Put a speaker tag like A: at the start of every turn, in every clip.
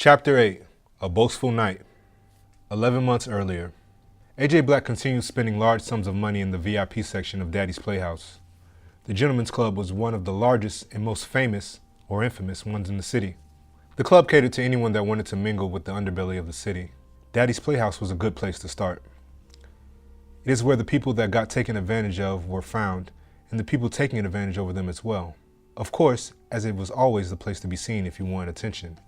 A: Chapter 8, A Boastful Night. 11 months earlier. AJ Black continued spending large sums of money in the VIP section of Daddy's Playhouse. The Gentlemen's Club was one of the largest and most famous, or infamous, ones in the city. The club catered to anyone that wanted to mingle with the underbelly of the city. Daddy's Playhouse was a good place to start. It is where the people that got taken advantage of were found, and the people taking advantage over them as well. Of course, as it was always the place to be seen if you wanted attention.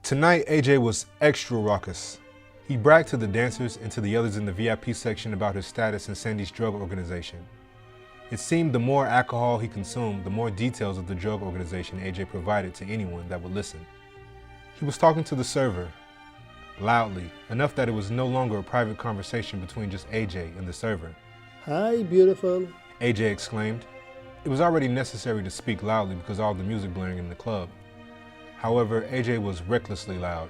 A: Tonight, AJ was extra raucous. He bragged to the dancers and to the others in the VIP section about his status in Sandy's drug organization. It seemed the more alcohol he consumed, the more details of the drug organization AJ provided to anyone that would listen. He was talking to the server, loudly, enough that it was no longer a private conversation between just AJ and the server.
B: "Hi, beautiful,"
A: AJ exclaimed. It was already necessary to speak loudly because of all the music blaring in the club. However, AJ was recklessly loud.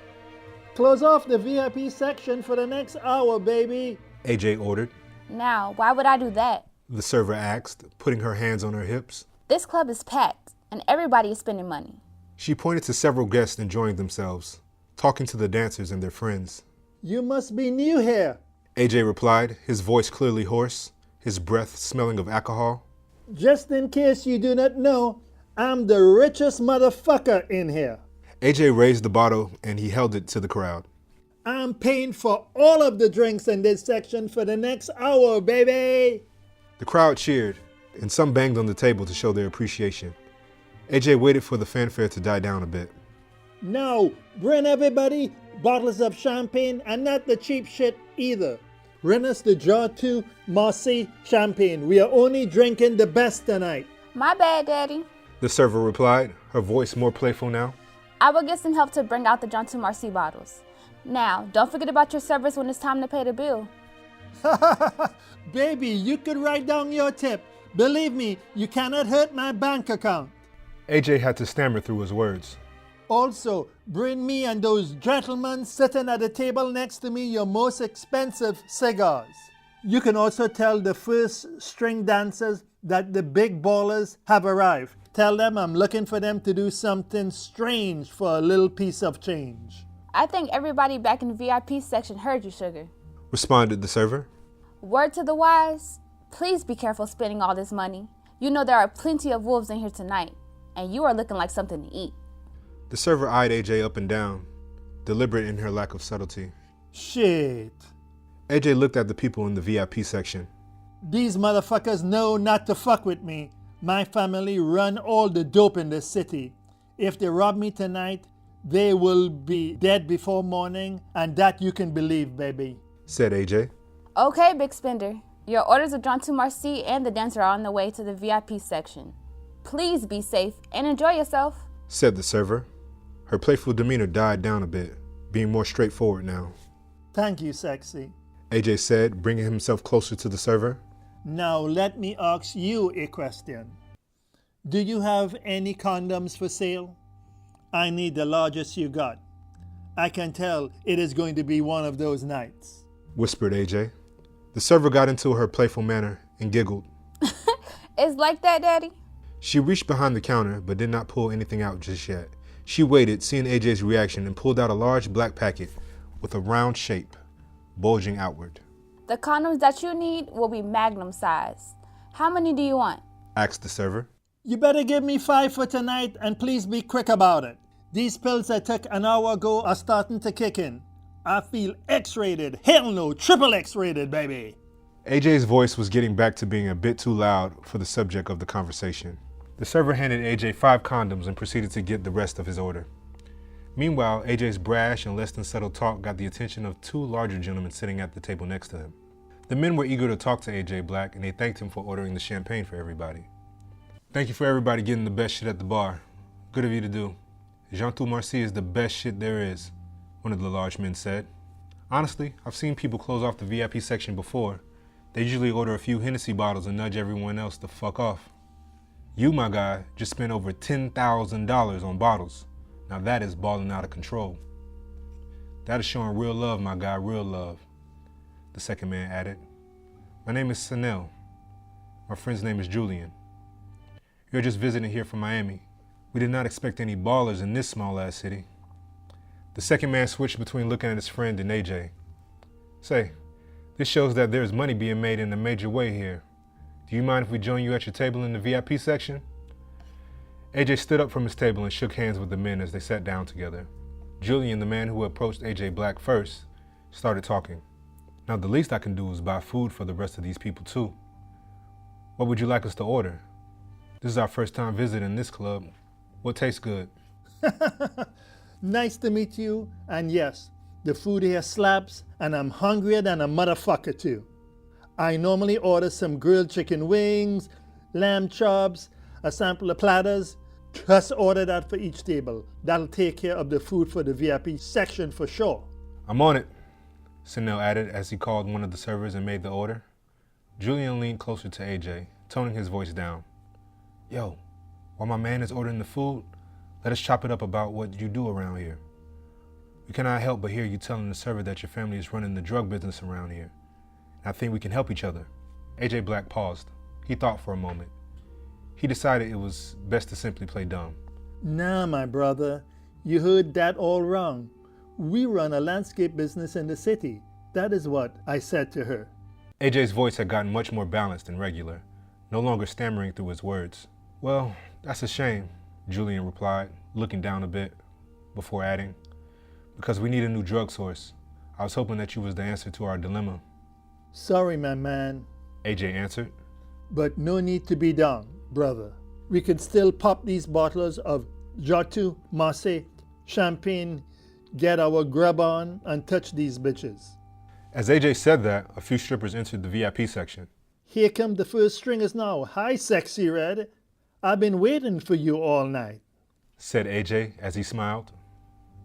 B: "Close off the VIP section for the next hour, baby,"
A: AJ ordered.
C: Now, why would I do that?
A: The server asked, putting her hands on her hips.
C: This club is packed, and everybody is spending money.
A: She pointed to several guests enjoying themselves, talking to the dancers and their friends.
B: "You must be new here."
A: AJ replied, his voice clearly hoarse, his breath smelling of alcohol.
B: "Just in case you do not know, I'm the richest motherfucker in here.
A: AJ raised the bottle and he held it to the crowd.
B: I'm paying for all of the drinks in this section for the next hour, baby."
A: The crowd cheered, and some banged on the table to show their appreciation. AJ waited for the fanfare to die down a bit.
B: "Now, bring everybody bottles of champagne, and not the cheap shit either. Bring us the Jar 2 Marcy champagne. We are only drinking the best tonight."
C: My bad, Daddy.
A: The server replied, her voice more playful now.
C: I will get some help to bring out the John 2 Marcy bottles. Now, don't forget about your service when it's time to pay the bill.
B: "Baby, you could write down your tip. Believe me, you cannot hurt my bank account.
A: AJ had to stammer through his words.
B: Also, bring me and those gentlemen sitting at the table next to me your most expensive cigars. You can also tell the first string dancers that the big ballers have arrived. Tell them I'm looking for them to do something strange for a little piece of change."
C: I think everybody back in the VIP section heard you, Sugar.
A: Responded the server.
C: Word to the wise, please be careful spending all this money. You know there are plenty of wolves in here tonight, and you are looking like something to eat.
A: The server eyed AJ up and down, deliberate in her lack of subtlety.
B: "Shit.
A: AJ looked at the people in the VIP section.
B: These motherfuckers know not to fuck with me. My family run all the dope in this city. If they rob me tonight, they will be dead before morning, and that you can believe, baby,"
A: said AJ.
C: Okay, big spender. Your orders of John 2 Marcy and the dancer are on the way to the VIP section. Please be safe and enjoy yourself,
A: said the server. Her playful demeanor died down a bit, being more straightforward now.
B: "Thank you, sexy.
A: AJ said, bringing himself closer to the server.
B: Now let me ask you a question. Do you have any condoms for sale? I need the largest you got. I can tell it is going to be one of those nights,"
A: whispered AJ. The server got into her playful manner and giggled.
C: It's like that, Daddy?
A: She reached behind the counter but did not pull anything out just yet. She waited, seeing AJ's reaction, and pulled out a large black packet with a round shape, bulging outward.
C: The condoms that you need will be magnum size. How many do you want?
A: Asked the server.
B: "You better give me 5 for tonight, and please be quick about it. These pills I took an hour ago are starting to kick in. I feel X-rated. Hell no, triple X-rated, baby."
A: AJ's voice was getting back to being a bit too loud for the subject of the conversation. The server handed AJ 5 condoms and proceeded to get the rest of his order. Meanwhile, AJ's brash and less than subtle talk got the attention of 2 larger gentlemen sitting at the table next to him. The men were eager to talk to AJ Black, and they thanked him for ordering the champagne for everybody. "Thank you for everybody getting the best shit at the bar. Good of you to do. Jean 2 Marcy is the best shit there is," one of the large men said. "Honestly, I've seen people close off the VIP section before. They usually order a few Hennessy bottles and nudge everyone else the fuck off. You, my guy, just spent over $10,000 on bottles. Now that is balling out of control. That is showing real love, my guy, real love," the second man added. "My name is Sanel. My friend's name is Julian. You're just visiting here from Miami. We did not expect any ballers in this small-ass city." The second man switched between looking at his friend and AJ. Say, this shows that there's money being made in a major way here. Do you mind if we join you at your table in the VIP section? AJ stood up from his table and shook hands with the men as they sat down together. Julian, the man who approached AJ Black first, started talking. Now the least I can do is buy food for the rest of these people too. What would you like us to order? This is our first time visiting this club. What tastes good?
B: Nice to meet you, and yes, the food here slaps, and I'm hungrier than a motherfucker too. I normally order some grilled chicken wings, lamb chops, a sample of platters. Just order that for each table. That'll take care of the food for the VIP section for sure.
A: I'm on it, Sanel added as he called one of the servers and made the order. Julian leaned closer to AJ, toning his voice down. Yo, while my man is ordering the food, let us chop it up about what you do around here. We cannot help but hear you telling the server that your family is running the drug business around here. And I think we can help each other. AJ Black paused. He thought for a moment. He decided it was best to simply play dumb.
B: Nah, my brother, you heard that all wrong. We run a landscape business in the city. That is what I said to her.
A: AJ's voice had gotten much more balanced and regular, no longer stammering through his words. Well, that's a shame, Julian replied, looking down a bit, before adding, because we need a new drug source. I was hoping that you was the answer to our dilemma.
B: Sorry, my man,
A: AJ answered.
B: but no need to be down, brother. We can still pop these bottles of Jotu, Marseille, champagne, get our grub on, and touch these bitches.
A: As AJ said that, a few strippers entered the VIP section.
B: Here come the first stringers now. Hi, Sexy Red. I've been waiting for you all night.
A: Said AJ as he smiled.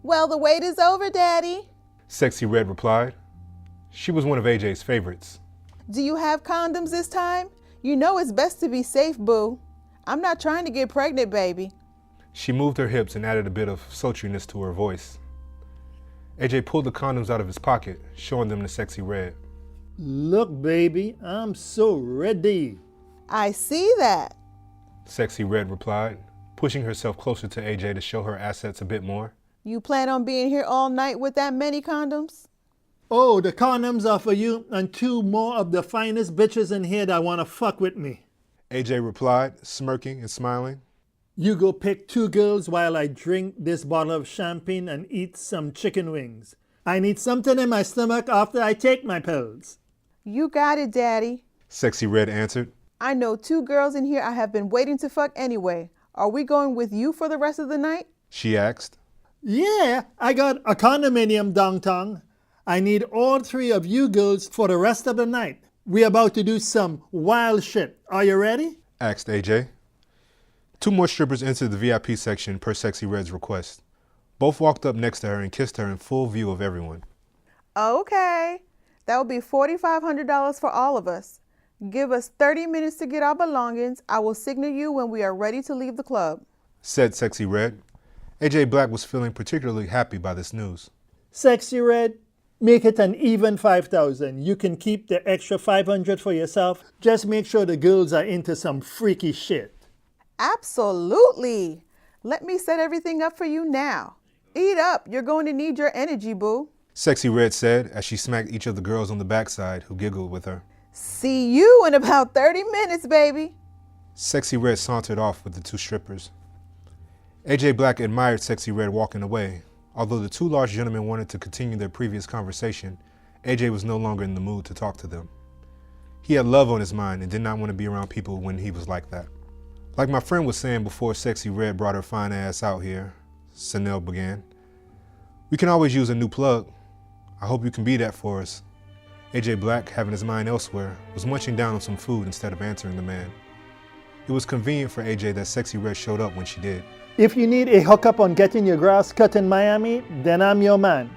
D: Well, the wait is over, Daddy.
A: Sexy Red replied. She was one of AJ's favorites.
D: Do you have condoms this time? You know it's best to be safe, boo. I'm not trying to get pregnant, baby.
A: She moved her hips and added a bit of sultriness to her voice. AJ pulled the condoms out of his pocket, showing them to Sexy Red.
B: Look, baby, I'm so ready.
D: I see that.
A: Sexy Red replied, pushing herself closer to AJ to show her assets a bit more.
D: You plan on being here all night with that many condoms?
B: Oh, the condoms are for you and two more of the finest bitches in here that want to fuck with me.
A: AJ replied, smirking and smiling.
B: You go pick two girls while I drink this bottle of champagne and eat some chicken wings. I need something in my stomach after I take my pills.
D: You got it, Daddy.
A: Sexy Red answered.
D: I know two girls in here I have been waiting to fuck anyway. Are we going with you for the rest of the night?
A: She asked.
B: Yeah, I got a condominium downtown. I need all three of you girls for the rest of the night. We're about to do some wild shit. Are you ready?
A: Asked AJ. Two more strippers entered the VIP section per Sexy Red's request. Both walked up next to her and kissed her in full view of everyone.
D: Okay. That will be $4,500 for all of us. Give us 30 minutes to get our belongings. I will signal you when we are ready to leave the club.
A: Said Sexy Red. AJ Black was feeling particularly happy by this news.
B: Sexy Red, make it an even 5,000. You can keep the extra 500 for yourself. Just make sure the girls are into some freaky shit.
D: Absolutely. Let me set everything up for you now. Eat up. You're going to need your energy, boo.
A: Sexy Red said as she smacked each of the girls on the backside who giggled with her.
D: See you in about 30 minutes, baby.
A: Sexy Red sauntered off with the two strippers. AJ Black admired Sexy Red walking away. Although the two large gentlemen wanted to continue their previous conversation, AJ was no longer in the mood to talk to them. He had love on his mind and did not want to be around people when he was like that. Like my friend was saying before Sexy Red brought her fine ass out here, Sanel began. We can always use a new plug. I hope you can be that for us. AJ Black, having his mind elsewhere, was munching down on some food instead of answering the man. It was convenient for AJ that Sexy Red showed up when she did.
B: If you need a hookup on getting your grass cut in Miami, then I'm your man.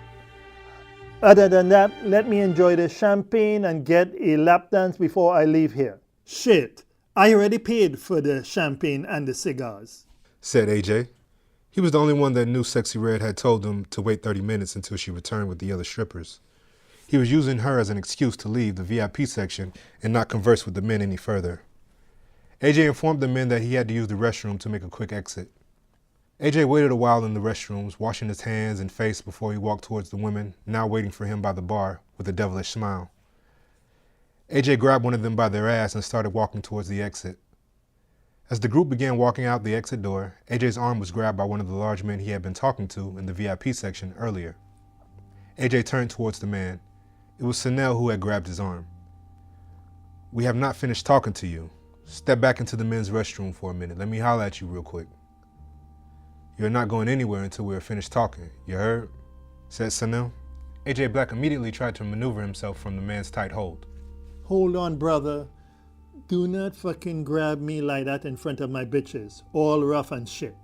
B: Other than that, let me enjoy the champagne and get a lap dance before I leave here. Shit, I already paid for the champagne and the cigars.
A: Said AJ. He was the only one that knew Sexy Red had told him to wait 30 minutes until she returned with the other strippers. He was using her as an excuse to leave the VIP section and not converse with the men any further. AJ informed the men that he had to use the restroom to make a quick exit. AJ waited a while in the restrooms, washing his hands and face before he walked towards the women, now waiting for him by the bar with a devilish smile. AJ grabbed one of them by their ass and started walking towards the exit. As the group began walking out the exit door, AJ's arm was grabbed by one of the large men he had been talking to in the VIP section earlier. AJ turned towards the man. It was Sanel who had grabbed his arm. "We have not finished talking to you. Step back into the men's restroom for a minute. Let me holler at you real quick." "You're not going anywhere until we are finished talking, you heard?" said Sanel. AJ Black immediately tried to maneuver himself from the man's tight hold.
B: Hold on, brother. Do not fucking grab me like that in front of my bitches, all rough and shit.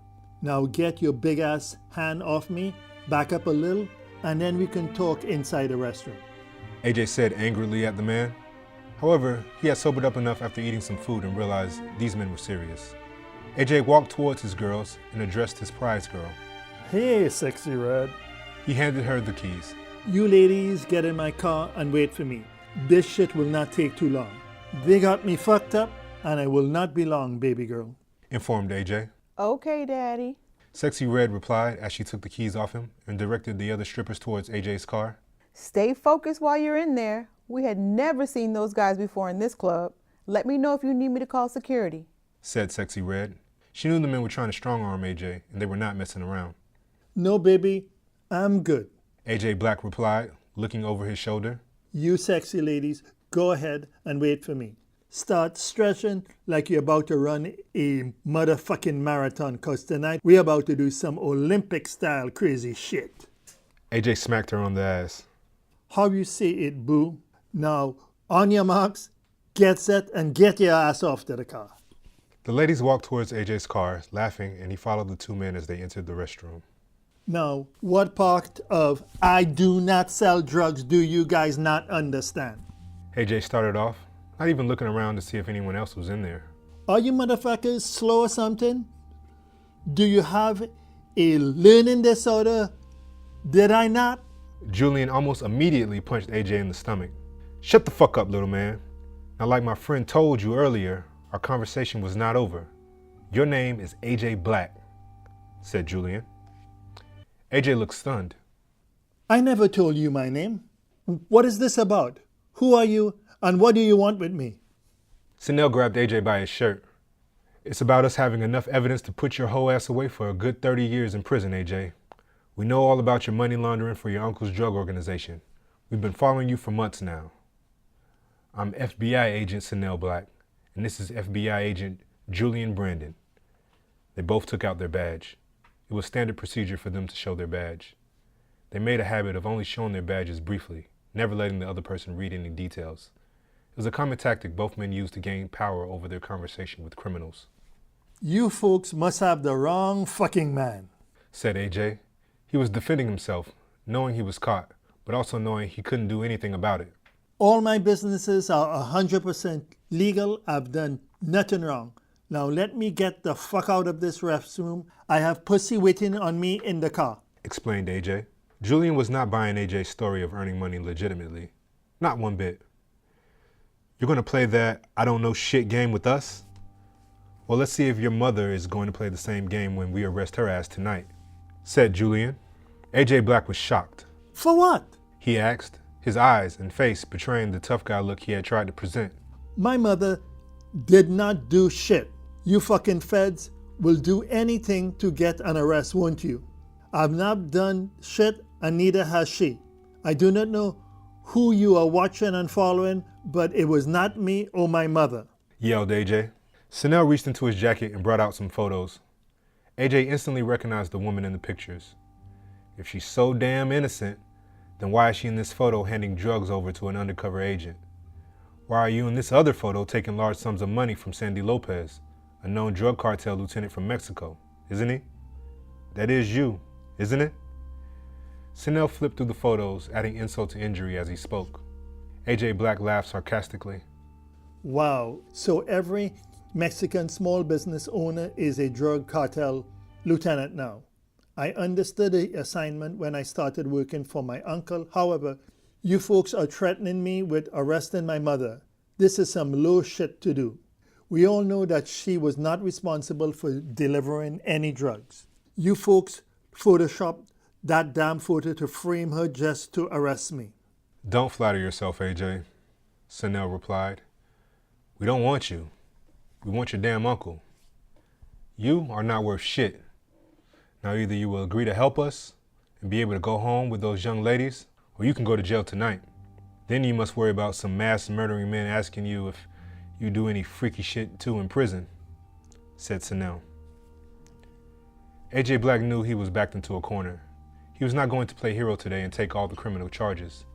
B: Now get your big ass hand off me, back up a little, and then we can talk inside the restroom.
A: AJ said angrily at the man. However, he had sobered up enough after eating some food and realized these men were serious. AJ walked towards his girls and addressed his prize girl.
B: Hey, sexy red.
A: He handed her the keys.
B: You ladies get in my car and wait for me. This shit will not take too long. They got me fucked up, and I will not be long, baby girl,
A: Informed AJ.
D: Okay, Daddy.
A: Sexy Red replied as she took the keys off him and directed the other strippers towards AJ's car.
D: Stay focused while you're in there. We had never seen those guys before in this club. Let me know if you need me to call security,
A: Said Sexy Red. She knew the men were trying to strong-arm AJ, and they were not messing around.
B: No, baby, I'm good.
A: AJ Black replied, looking over his shoulder.
B: You sexy ladies, go ahead and wait for me. Start stretching like you're about to run a motherfucking marathon, cause tonight we're about to do some Olympic-style crazy shit.
A: AJ smacked her on the ass.
B: How you say it, boo? Now, on your marks, get set, and get your ass off to the car.
A: The ladies walked towards AJ's car, laughing, and he followed the two men as they entered the restroom.
B: Now, what part of I do not sell drugs do you guys not understand?
A: AJ started off, not even looking around to see if anyone else was in there.
B: Are you motherfuckers slow or something? Do you have a learning disorder? Did I not?
A: Julian almost immediately punched AJ in the stomach. Shut the fuck up, little man. Now, like my friend told you earlier, our conversation was not over. Your name is AJ Black, said Julian. AJ looked stunned.
B: I never told you my name. What is this about? Who are you, and what do you want with me?
A: Sanel grabbed AJ by his shirt. It's about us having enough evidence to put your whole ass away for a good 30 years in prison, AJ. We know all about your money laundering for your uncle's drug organization. We've been following you for months now. I'm FBI agent Sanel Black, and this is FBI agent Julian Brandon. They both took out their badge. It was standard procedure for them to show their badge. They made a habit of only showing their badges briefly, never letting the other person read any details. It was a common tactic both men used to gain power over their conversation with criminals.
B: You folks must have the wrong fucking man,
A: said AJ. He was defending himself, knowing he was caught, but also knowing he couldn't do anything about it.
B: All my businesses are 100% legal. I've done nothing wrong. Now let me get the fuck out of this restroom. I have pussy waiting on me in the car,
A: explained AJ. Julian was not buying AJ's story of earning money legitimately. Not one bit. You're going to play that I don't know shit game with us? Well, let's see if your mother is going to play the same game when we arrest her ass tonight, said Julian. AJ Black was shocked.
B: For what?
A: He asked, his eyes and face betraying the tough guy look he had tried to present.
B: My mother did not do shit. You fucking feds will do anything to get an arrest, won't you? I've not done shit, and neither has she. I do not know who you are watching and following, but it was not me or my mother,
A: yelled AJ. Sanel reached into his jacket and brought out some photos. AJ instantly recognized the woman in the pictures. If she's so damn innocent, then why is she in this photo handing drugs over to an undercover agent? Why are you in this other photo taking large sums of money from Sandy Lopez, a known drug cartel lieutenant from Mexico, isn't he? That is you, isn't it? Sanel flipped through the photos, adding insult to injury as he spoke. AJ Black laughed sarcastically.
B: Wow, so every Mexican small business owner is a drug cartel lieutenant now. I understood the assignment when I started working for my uncle. However, you folks are threatening me with arresting my mother. This is some low shit to do. We all know that she was not responsible for delivering any drugs. You folks photoshopped that damn photo to frame her just to arrest me.
A: Don't flatter yourself, AJ, Sanel replied. We don't want you. We want your damn uncle. You are not worth shit. Now either you will agree to help us and be able to go home with those young ladies, or you can go to jail tonight. Then you must worry about some mass murdering men asking you if you do any freaky shit too in prison, said Sanel. AJ Black knew he was backed into a corner. He was not going to play hero today and take all the criminal charges.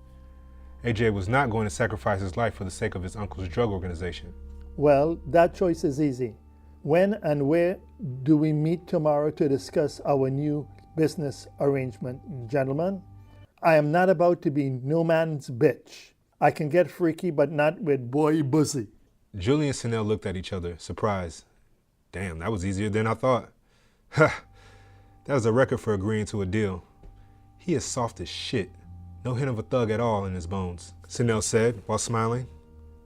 A: AJ was not going to sacrifice his life for the sake of his uncle's drug organization.
B: Well, that choice is easy. When and where do we meet tomorrow to discuss our new business arrangement, gentlemen? I am not about to be no man's bitch. I can get freaky, but not with boy Buzzy.
A: Julie and Sanel looked at each other, surprised. Damn, that was easier than I thought. Ha! That was a record for agreeing to a deal. He is soft as shit. No hint of a thug at all in his bones, Sanel said while smiling.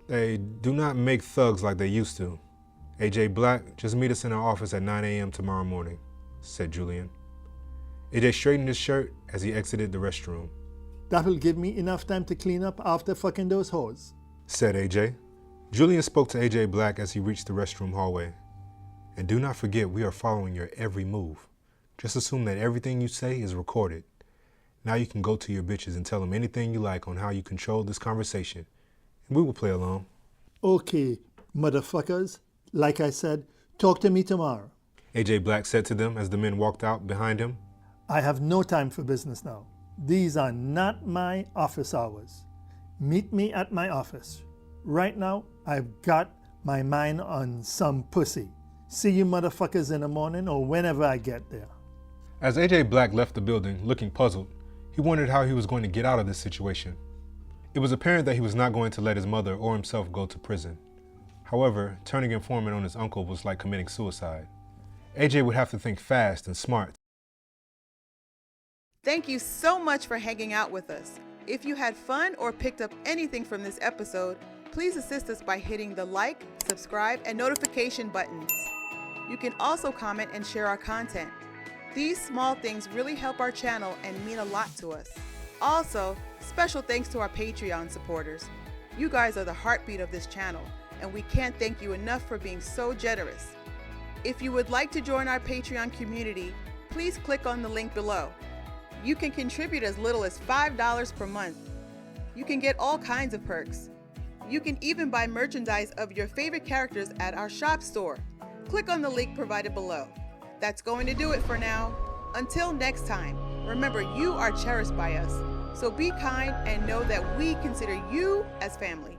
A: They do not make thugs like they used to. AJ Black, just meet us in our office at 9 a.m. tomorrow morning, said Julian. AJ straightened his shirt as he exited the restroom.
B: That'll give me enough time to clean up after fucking those hoes,
A: said AJ. Julian spoke to AJ Black as he reached the restroom hallway. And do not forget, we are following your every move. Just assume that everything you say is recorded. Now you can go to your bitches and tell them anything you like on how you control this conversation. And we will play along.
B: Okay, motherfuckers. Like I said, talk to me tomorrow.
A: AJ Black said to them as the men walked out behind him.
B: I have no time for business now. These are not my office hours. Meet me at my office. Right now, I've got my mind on some pussy. See you motherfuckers in the morning or whenever I get there.
A: As AJ Black left the building, looking puzzled, he wondered how he was going to get out of this situation. It was apparent that he was not going to let his mother or himself go to prison. However, turning informant on his uncle was like committing suicide. AJ would have to think fast and smart.
D: Thank you so much for hanging out with us. If you had fun or picked up anything from this episode, please assist us by hitting the like, subscribe, and notification buttons. You can also comment and share our content. These small things really help our channel and mean a lot to us. Also, special thanks to our Patreon supporters. You guys are the heartbeat of this channel, and we can't thank you enough for being so generous. If you would like to join our Patreon community, please click on the link below. You can contribute as little as $5 per month. You can get all kinds of perks. You can even buy merchandise of your favorite characters at our shop store. Click on the link provided below. That's going to do it for now. Until next time, remember you are cherished by us. So be kind and know that we consider you as family.